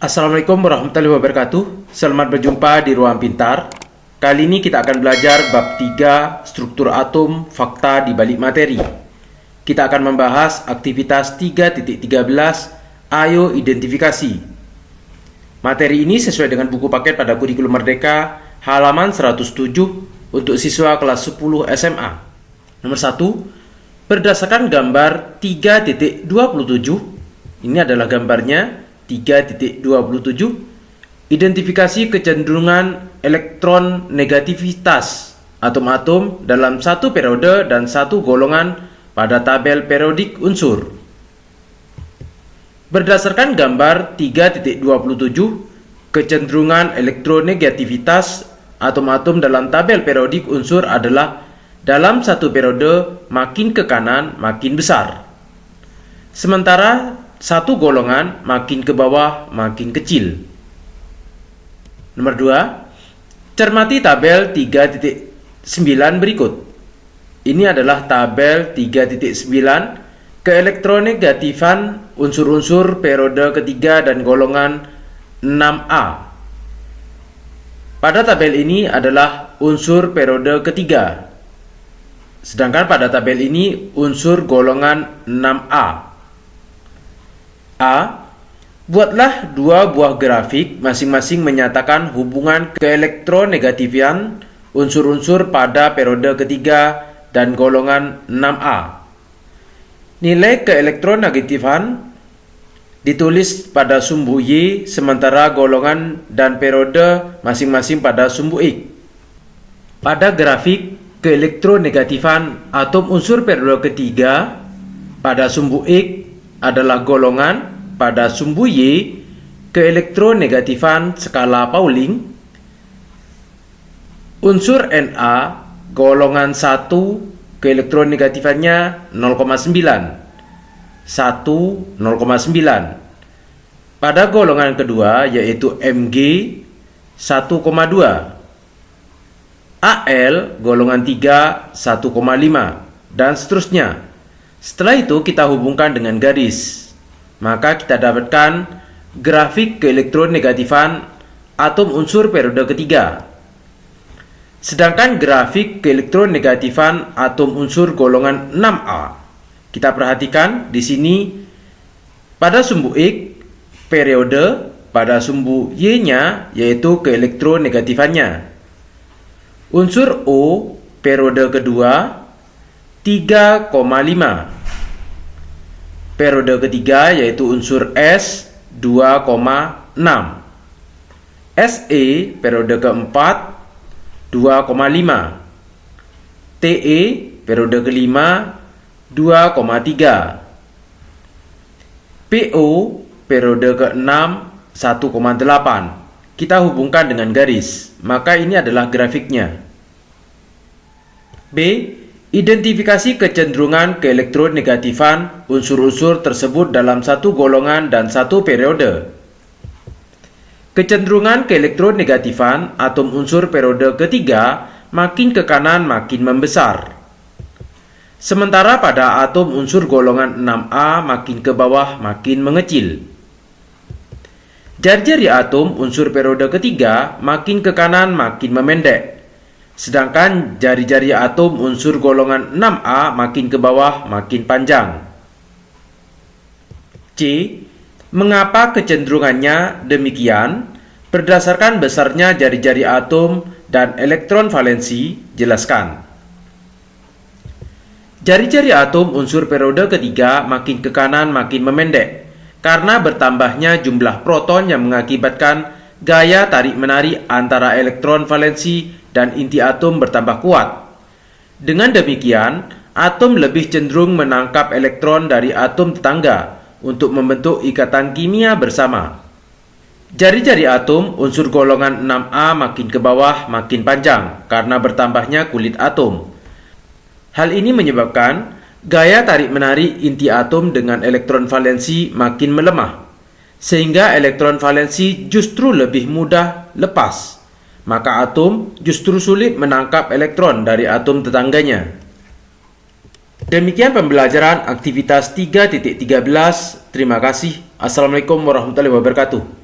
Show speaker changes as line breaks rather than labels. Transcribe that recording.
Assalamualaikum warahmatullahi wabarakatuh. Selamat berjumpa di Ruang Pintar. Kali ini kita akan belajar bab 3 struktur atom, fakta di balik materi. Kita akan membahas aktivitas 3.13 Ayo identifikasi. Materi ini sesuai dengan buku paket pada kurikulum Merdeka halaman 107 untuk siswa kelas 10 SMA. Nomor 1, berdasarkan gambar 3.27, ini adalah gambarnya 3.27, identifikasi kecenderungan elektron negativitas atom-atom dalam satu periode dan satu golongan pada tabel periodik unsur. Berdasarkan gambar 3.27, kecenderungan elektronegativitas atom-atom dalam tabel periodik unsur adalah dalam satu periode makin ke kanan makin besar. Sementara satu golongan makin ke bawah makin kecil. Nomor 2, cermati tabel 3.9 berikut. Ini adalah tabel 3.9 keelektronegatifan unsur-unsur periode ketiga dan golongan 6A. Pada tabel ini adalah unsur periode ketiga, sedangkan pada tabel ini unsur golongan 6A. A. Buatlah dua buah grafik masing-masing menyatakan hubungan keelektronegatifian unsur-unsur pada periode ketiga dan golongan 6A. Nilai keelektronegatifan ditulis pada sumbu Y, sementara golongan dan periode masing-masing pada sumbu X. Pada grafik keelektronegatifan atom unsur periode ketiga, pada sumbu X adalah golongan, pada sumbu Y keelektronegatifan skala Pauling. Unsur Na golongan 1 keelektronegatifannya 0,9, 0,9. Pada golongan kedua yaitu Mg 1,2, Al golongan 3 1,5 dan seterusnya. Setelah itu kita hubungkan dengan garis, maka kita dapatkan grafik keelektronegatifan atom unsur periode ketiga. Sedangkan grafik keelektronegatifan atom unsur golongan 6A. Kita perhatikan di sini pada sumbu X periode, pada sumbu Y-nya yaitu keelektronegatifannya. Unsur O periode kedua 3,5. Periode ketiga yaitu unsur S 2,6. Se periode keempat 2,5. Te periode kelima 2,3. Po periode ke-6 1,8. Kita hubungkan dengan garis, maka ini adalah grafiknya. B. Identifikasi kecenderungan keelektronegatifan unsur-unsur tersebut dalam satu golongan dan satu periode. Kecenderungan keelektronegatifan atom unsur periode ketiga makin ke kanan makin membesar. Sementara pada atom unsur golongan 6A makin ke bawah makin mengecil. Jari-jari atom unsur periode ketiga makin ke kanan makin memendek. Sedangkan jari-jari atom unsur golongan 6A makin ke bawah makin panjang. C. Mengapa kecenderungannya demikian? Berdasarkan besarnya jari-jari atom dan elektron valensi, jelaskan. Jari-jari atom unsur periode ketiga makin ke kanan makin memendek karena bertambahnya jumlah proton yang mengakibatkan gaya tarik-menarik antara elektron valensi dan inti atom bertambah kuat. Dengan demikian, atom lebih cenderung menangkap elektron dari atom tetangga untuk membentuk ikatan kimia bersama. Jari-jari atom unsur golongan 6A makin ke bawah makin panjang karena bertambahnya kulit atom. Hal ini menyebabkan gaya tarik-menarik inti atom dengan elektron valensi makin melemah, sehingga elektron valensi justru lebih mudah lepas. Maka atom justru sulit menangkap elektron dari atom tetangganya. Demikian pembelajaran aktivitas 3.13. Terima kasih. Assalamualaikum warahmatullahi wabarakatuh.